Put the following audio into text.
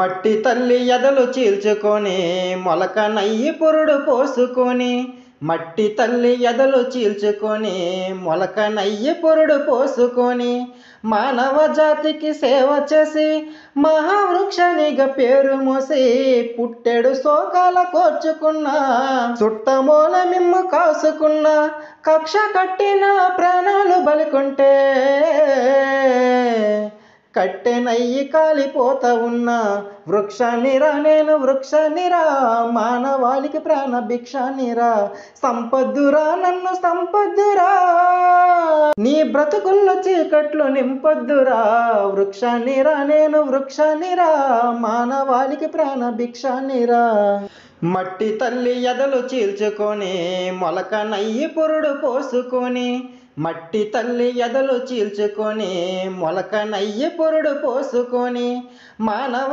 మట్టి తల్లి ఎదలు చీల్చుకొని మొలక నయ్యి పురుడు పోసుకొని, మట్టి తల్లి ఎదలు చీల్చుకొని మొలక నయ్యి పురుడు పోసుకొని, మానవ జాతికి సేవ చేసి మహావృక్షనిగా పేరు మోసి, పుట్టెడు శోకాల కోర్చుకున్న చుట్టమూల మిమ్ము కాసుకున్న, కక్ష కట్టిన ప్రాణాలు బలికొంటే కట్టెనయ్యి కాలిపోతా ఉన్నా వృక్షాన్నిరా, నేను వృక్షాన్నిరా, మానవాళికి ప్రాణ భిక్షాన్నిరా, సంపద్దురా నన్ను సంపద్దురా, నీ బ్రతుకుల్లో చీకట్లు నింపొద్దురా, వృక్షాన్నిరా, నేను వృక్షాన్నిరా, మానవాళికి ప్రాణ భిక్షాన్నిరా. మట్టి తల్లి ఎదలు చీల్చుకొని మొలక నయ్యి పురుడు పోసుకొని, మట్టి తల్లి ఎదలు చీల్చుకొని మొలక నయ్యి పురుడు పోసుకొని, మానవ